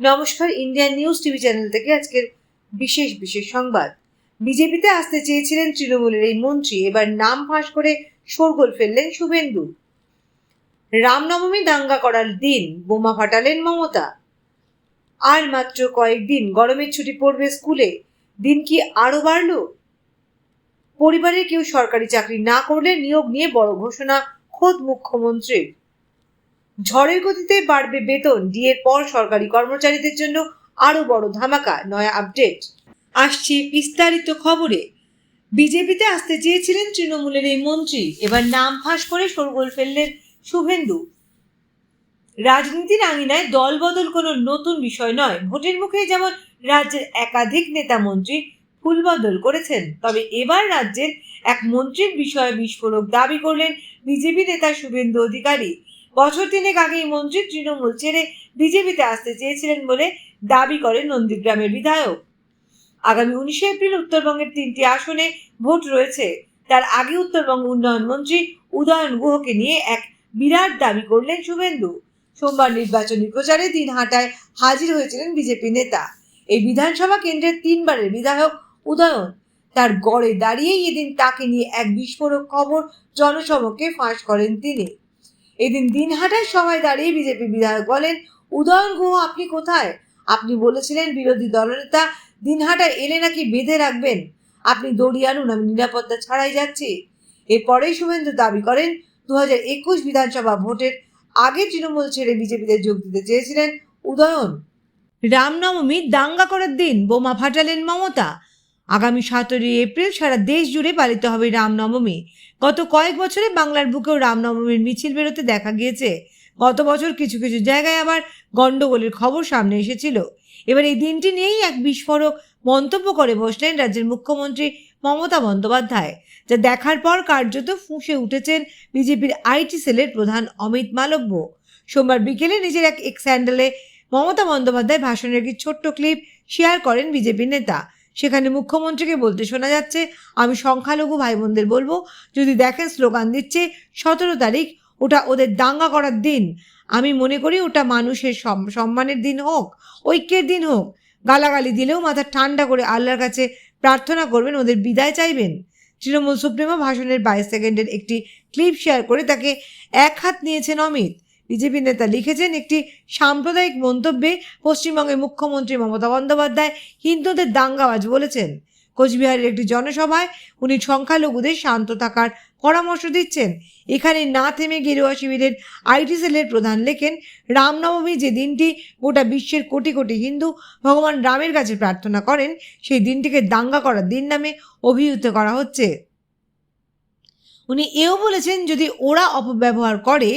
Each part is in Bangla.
নমস্কার, ইন্ডিয়ান নিউজ টিভি চ্যানেল থেকে আজকের বিশেষ সংবাদ। বিজেপিতে আসতে চেয়েছিলেন তৃণমূলের এই মন্ত্রী, এবার নাম ফাঁস করে শোরগোল ফেললেন শুভেন্দু। রামনবমী দাঙ্গা করার দিন বোমা ফাটালেন মমতা। আর মাত্র কয়েকদিন, গরমের ছুটি পড়বে স্কুলে। দিন কি আরো বাড়লো? পরিবারের কেউ সরকারি চাকরি না করলে নিয়োগ নিয়ে বড় ঘোষণা খোদ মুখ্যমন্ত্রীর। ঝড়ের গতিতে বাড়বে বেতন, ডিএর পর সরকারি কর্মচারীদের জন্য আরো বড় ধামাকা। নয়া আপডেট আসছে বিস্তারিত খবরে। বিজেপিতে আসতে চেয়েছিলেন তৃণমূলের এই মন্ত্রী, এবার নাম ফাঁস করে শোরগোল ফেললেন শুভেন্দু। রাজনীতির আঙিনায় দল বদল কোনো নতুন বিষয় নয়। ভোটের মুখে যেমন রাজ্যের একাধিক নেতা মন্ত্রী ফুল বদল করেছেন, তবে এবার রাজ্যের এক মন্ত্রীর বিষয়ে বিস্ফোরক দাবি করলেন বিজেপি নেতা শুভেন্দু অধিকারী। বছর তিনেক আগেই মন্ত্রী তৃণমূল ছেড়ে বিজেপিতে আসতে চেয়েছিলেন বলে দাবি করেন নন্দীগ্রামের বিধায়ক। আগামী 19 এপ্রিল উত্তরবঙ্গের 3টি আসনে ভোট রয়েছে। তার আগে উত্তরবঙ্গ উন্নয়ন মন্ত্রী উদয়ন গুহকে নিয়ে এক বিরাট দাবি করলেন শুভেন্দু। সোমবার নির্বাচনী প্রচারে দিনহাটায় হাজির হয়েছিলেন বিজেপি নেতা। এই বিধানসভা কেন্দ্রের 3বারের বিধায়ক উদয়ন তার গড়ে দাঁড়িয়েই এদিন তাকে নিয়ে এক বিস্ফোরক খবর জনসমক্ষে ফাঁস করেন তিনি। এদিন দিনহাটায় সভায় দাঁড়িয়ে বিজেপি বিধায়ক বলেন, উদয়ন গুহ, আপনি কোথায়? আপনি বলেছিলেন বিরোধী দলনেতা দিনহাটায় এলে নাকি বেঁধে রাখবেন। আপনি দড়ি আনুন, আমি নিরাপত্তা ছাড়াই যাচ্ছি। এরপরেই শুভেন্দু দাবি করেন 2021 বিধানসভা ভোটের আগে তৃণমূল ছেড়ে বিজেপিতে যোগ দিতে চেয়েছিলেন উদয়ন। রামনবমী দাঙ্গা করার দিন বোমা ফাটালেন মমতা। আগামী 17 এপ্রিল সারা দেশ জুড়ে পালিত হবে রামনবমী। গত কয়েক বছরে বাংলার বুকেও রামনবমীর মিছিল বেরোতে দেখা গিয়েছে। গত বছর কিছু জায়গায় আবার গন্ডগোলের খবর সামনে এসেছিল। এবার এই দিনটি নিয়েই এক বিস্ফোরক মন্তব্য করে বসলেন রাজ্যের মুখ্যমন্ত্রী মমতা বন্দ্যোপাধ্যায়, যা দেখার পর কার্যত ফুঁসে উঠেছেন বিজেপির আইটি সেলের প্রধান অমিত মালব্য। সোমবার বিকেলে নিজের এক এক্স হ্যান্ডেলে মমতা বন্দ্যোপাধ্যায় ভাষণের একটি ছোট্ট ক্লিপ শেয়ার করেন বিজেপি নেতা। সেখানে মুখ্যমন্ত্রীকে বলতে শোনা যাচ্ছে, আমি সংখ্যালঘু ভাই বোনদের বলবো, যদি দেখেন স্লোগান দিচ্ছে 17 তারিখ, ওটা ওদের দাঙ্গা করার দিন। আমি মনে করি ওটা মানুষের সম্মানের দিন হোক, ঐক্যের দিন হোক। গালাগালি দিলেও মাথা ঠান্ডা করে আল্লাহর কাছে প্রার্থনা করবেন, ওদের বিদায় চাইবেন। তৃণমূল সুপ্রিমো ভাষণের 22 সেকেন্ডের একটি ক্লিপ শেয়ার করে তাকে এক হাত নিয়েছেন অমিত। বিজেপি নেতা লিখেছেন, একটি সাম্প্রদায়িক মন্তব্যে পশ্চিমবঙ্গের মুখ্যমন্ত্রী মমতা বন্দ্যোপাধ্যায় হিন্দুদের দাঙ্গাবাজ বলেছেন। কোচবিহারের একটি জনসভায় উনি সংখ্যালঘুদের শান্ত থাকার পরামর্শ দিচ্ছেন। এখানে না থেমে গেরুয়া শিবিরের আইটি সেলের প্রধান লেখেন, রামনবমী যে দিনটি গোটা বিশ্বের কোটি কোটি হিন্দু ভগবান রামের কাছে প্রার্থনা করেন, সেই দিনটিকে দাঙ্গা করার দিন নামে অভিহিত করা হচ্ছে। উনি এও বলেছেন, যদি ওরা অপব্যবহার করে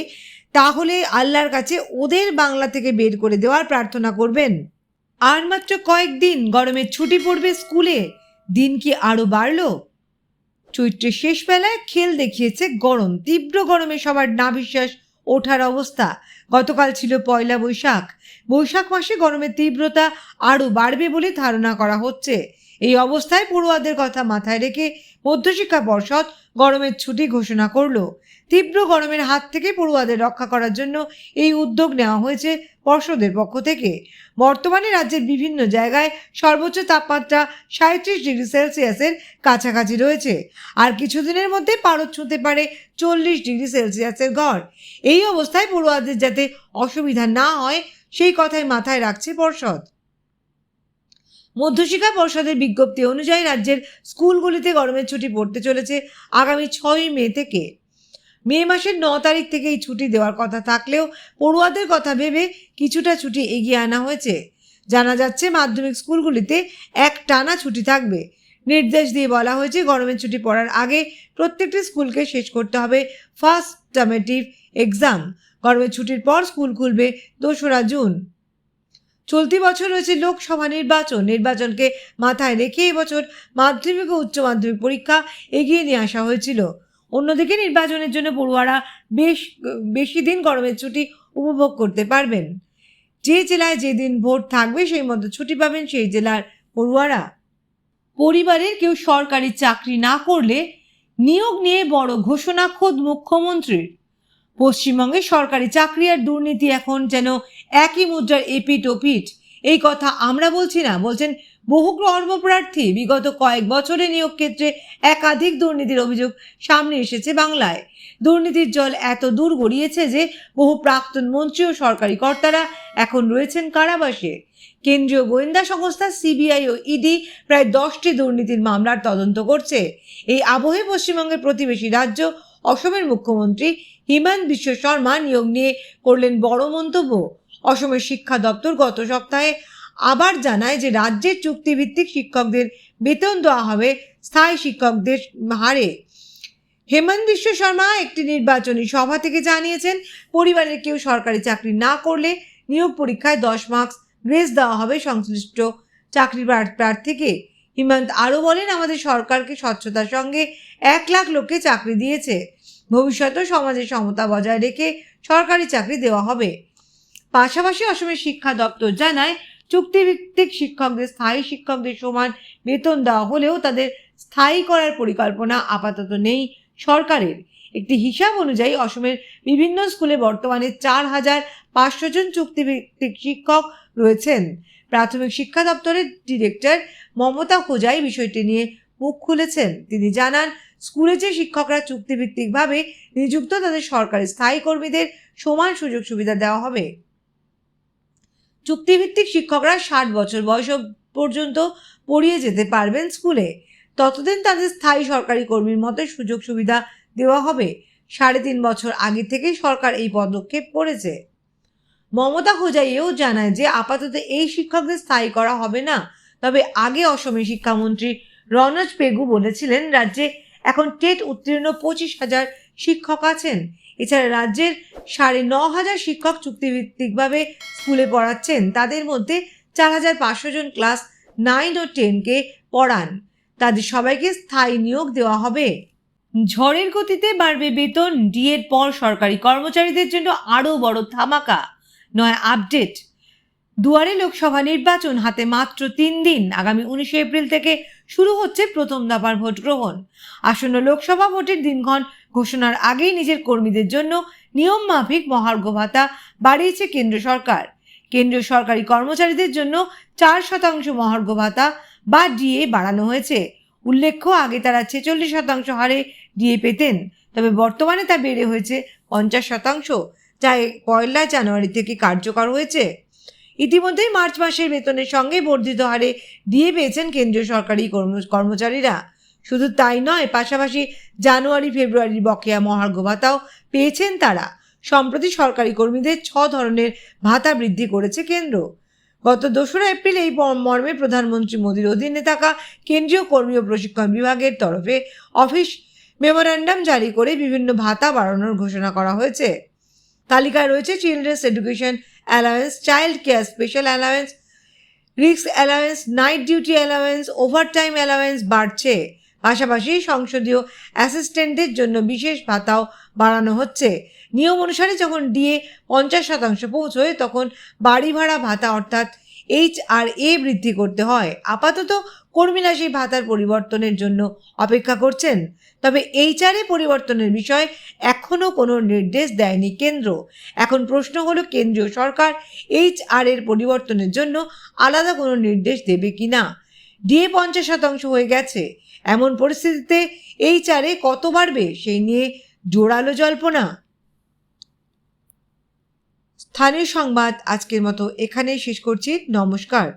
তাহলে আল্লাহর কাছে ওদের বাংলা থেকে বের করে দেওয়ার প্রার্থনা করবেন। আর মাত্র কয়েকদিন, গরমের ছুটি পড়বে স্কুলে। দিন কি আরো বাড়লো? চৈত্রের শেষ বেলায় খেল দেখিয়েছে গরম। তীব্র গরমে সবার নাভিশ্বাস ওঠার অবস্থা। গতকাল ছিল পয়লা বৈশাখ। বৈশাখ মাসে গরমের তীব্রতা আরো বাড়বে বলে ধারণা করা হচ্ছে। এই অবস্থায় পড়ুয়াদের কথা মাথায় রেখে মধ্যশিক্ষা পর্ষদ গরমের ছুটি ঘোষণা করলো। তীব্র গরমের হাত থেকে পড়ুয়াদের রক্ষা করার জন্য এই উদ্যোগ নেওয়া হয়েছে পর্ষদের পক্ষ থেকে। বর্তমানে রাজ্যের বিভিন্ন জায়গায় সর্বোচ্চ তাপমাত্রা 37 ডিগ্রি সেলসিয়াসের কাছাকাছি রয়েছে। আর কিছুদিনের মধ্যে পারদ ছুঁতে পারে 40 ডিগ্রি সেলসিয়াসের ঘর। এই অবস্থায় পড়ুয়াদের যাতে অসুবিধা না হয় সেই কথাই মাথায় রাখছে পর্ষদ। মধ্যশিক্ষা পর্ষদের বিজ্ঞপ্তি অনুযায়ী রাজ্যের স্কুলগুলিতে গরমের ছুটি পড়তে চলেছে আগামী 6 মে থেকে। মে মাসের 9 তারিখ থেকে এই ছুটি দেওয়ার কথা থাকলেও পড়ুয়াদের কথা ভেবে কিছুটা ছুটি এগিয়ে আনা হয়েছে। জানা যাচ্ছে মাধ্যমিক স্কুলগুলিতে এক টানা ছুটি থাকবে। নির্দেশ দিয়ে বলা হয়েছে, গরমের ছুটি পড়ার আগে প্রত্যেকটি স্কুলকে শেষ করতে হবে ফার্স্ট টার্মেটিভ এক্সাম। গরমের ছুটির পর স্কুল খুলবে 2রা জুন। চলতি বছর রয়েছে লোকসভা নির্বাচনকে মাথায় রেখে এবছর মাধ্যমিক ও উচ্চ মাধ্যমিক পরীক্ষা এগিয়ে নিয়ে আসা হয়েছিল। অন্যদিকে নির্বাচনের জন্য পড়ুয়ারা বেশি দিন গরমের ছুটি উপভোগ করতে পারবেন। যে জেলায় যেদিন ভোট থাকবে সেই মতো ছুটি পাবেন সেই জেলার পড়ুয়ারা। পরিবারের কেউ সরকারি চাকরি না করলে নিয়োগ নিয়ে বড় ঘোষণা খোদ মুখ্যমন্ত্রীর। পশ্চিমবঙ্গে সরকারি চাকরি আর দুর্নীতি এখন যেন একই মুদ্রার এপিঠ ওপিঠ। এই কথা আমরা বলছি না, বলছেন বহু কর্মপ্রার্থী। বিগত কয়েক বছরে নিয়োগ ক্ষেত্রে একাধিক দুর্নীতির অভিযোগ সামনে এসেছে বাংলায়। দুর্নীতির জল এত দূর গড়িয়েছে যে বহু প্রাক্তন মন্ত্রী ও সরকারি কর্তারা এখন রয়েছেন কারাবাসে। কেন্দ্রীয় গোয়েন্দা সংস্থা সিবিআই ও ইডি প্রায় 10টি দুর্নীতির মামলার তদন্ত করছে। এই আবহে পশ্চিমবঙ্গের প্রতিবেশী রাজ্য অসমের মুখ্যমন্ত্রী হিমন্ত বিশ্ব শর্মা নিয়োগ নিয়ে করলেন বড় মন্তব্য। অসমের শিক্ষা দপ্তর গত সপ্তাহে আবার জানায় যে রাজ্যের চুক্তিভিত্তিক শিক্ষকদের বেতন দেওয়া হবে স্থায়ী শিক্ষকদের হারে। হেমন্ত বিশ্ব শর্মা একটি নির্বাচনী সভা থেকে জানিয়েছেন, পরিবারের কেউ সরকারি চাকরি না করলে নিয়োগ পরীক্ষায় 10 মার্কস গ্রেস দেওয়া হবে সংশ্লিষ্ট চাকরি প্রার্থীকে। হিমন্ত আরও বলেন, আমাদের সরকারকে স্বচ্ছতার সঙ্গে 1 লাখ লোককে চাকরি দিয়েছে। ভবিষ্যতেও সমাজে সমতা বজায় রেখে সরকারি চাকরি দেওয়া হবে। পাশাপাশি অসমের শিক্ষা দপ্তর জানায়, চুক্তিভিত্তিক শিক্ষকদের স্থায়ী শিক্ষকদের সমান বেতন দেওয়া হলেও তাদের স্থায়ী করার পরিকল্পনা আপাতত নেই সরকারের। একটি হিসাব অনুযায়ী অসমের বিভিন্ন স্কুলে বর্তমানে 4,500 জন চুক্তিভিত্তিক শিক্ষক রয়েছেন। প্রাথমিক শিক্ষা দপ্তরের ডিরেক্টর মমতা খোজাই বিষয়টি নিয়ে মুখ খুলেছেন। তিনি জানান, স্কুলে যে শিক্ষকরা চুক্তিভিত্তিকভাবে নিযুক্ত তাদের সরকারি স্থায়ী কর্মীদের সমান সুযোগ সুবিধা দেওয়া হবে। চুক্তিভিত্তিক শিক্ষকরা 60 বছর বয়স পর্যন্ত পড়িয়ে যেতে পারবেন স্কুলে। ততদিন তাদের স্থায়ী সরকারি কর্মীর মতো সুযোগ সুবিধা দেওয়া হবে। 3.5 বছর আগে থেকেই সরকার এই পদক্ষেপ করেছে। মমতা খোজাইও জানায় যে আপাতত এই শিক্ষকদের স্থায়ী করা হবে না। তবে আগে অসমের শিক্ষামন্ত্রী রনজ পেগু বলেছিলেন, রাজ্যে এখন টেট উত্তীর্ণ 25,000 শিক্ষক আছেন। এছাড়া রাজ্যের 9,500 শিক্ষক চুক্তিভিত্তিকভাবে স্কুলে পড়াচ্ছেন। তাদের মধ্যে 4,500 জন ক্লাস 9 ও 10কে পড়ান। তাদের সবাইকে স্থায়ী নিয়োগ দেওয়া হবে। ঝড়ের গতিতে বাড়বে বেতন, ডিএর পর সরকারি কর্মচারীদের জন্য আরও বড় ধামাকা। নয় আপডেট। দুয়ারে লোকসভা নির্বাচন, হাতে মাত্র 3 দিন। আগামী 19 এপ্রিল থেকে শুরু হচ্ছে প্রথম দফার ভোট গ্রহণ। আসন্ন লোকসভা ভোটের দিনক্ষণ ঘোষণার আগেই নিজের কর্মীদের জন্য নিয়ম মাফিক মহার্ঘ ভাতা বাড়িয়েছে কেন্দ্র সরকার। কেন্দ্রীয় সরকারি কর্মচারীদের জন্য 4% মহার্ঘ ভাতা বা ডিএ বাড়ানো হয়েছে। উল্লেখ্য, আগে তারা 46% হারে ডিএ পেতেন, তবে বর্তমানে তা বেড়ে হয়েছে 50%, যা 1 জানুয়ারি থেকে কার্যকর হয়েছে। ইতিমধ্যেই মার্চ মাসের বেতনের সঙ্গে বর্ধিত হারে ডিএ পেয়েছেন কেন্দ্রীয় সরকারি কর্মচারীরা। শুধু তাই নয়, পাশাপাশি জানুয়ারি ফেব্রুয়ারির বকেয়া মহার্ঘ ভাতাও পেয়েছেন তারা। সম্প্রতি সরকারি কর্মীদের 6 ধরনের ভাতা বৃদ্ধি করেছে কেন্দ্র। গত 2 এপ্রিল এই মর্মে প্রধানমন্ত্রী মোদীর অধীনে থাকা কেন্দ্রীয় কর্মী ও প্রশিক্ষণ বিভাগের তরফে অফিস মেমোরান্ডাম জারি করে বিভিন্ন ভাতা বাড়ানোর ঘোষণা করা হয়েছে। তালিকায় রয়েছে children's education allowance, child care special allowance, risk allowance, night duty allowance, overtime allowance বাড়ছে। পাশাপাশি সংসদীয় অ্যাসিস্ট্যান্টদের জন্য বিশেষ ভাতাও বাড়ানো হচ্ছে। নিয়ম অনুসারে যখন ডিএ 50% পৌঁছয়, তখন বাড়ি ভাড়া ভাতা অর্থাৎ HRA বৃদ্ধি করতে হয়। আপাতত কর্মীরা সেই ভাতার পরিবর্তনের জন্য অপেক্ষা করছেন। তবে HRA পরিবর্তনের বিষয়ে এখনও কোনো নির্দেশ দেয়নি কেন্দ্র। এখন প্রশ্ন হলো, কেন্দ্রীয় সরকার HRA এর পরিবর্তনের জন্য আলাদা কোনো নির্দেশ দেবে কিনা। ডিএ 50% হয়ে গেছে, এমন পরিস্থিতিতে HRA কত বাড়বে সেই নিয়ে জোরালো জল্পনা। স্থানীয় সংবাদ আজকের মতো এখানেই শেষ করছি। নমস্কার।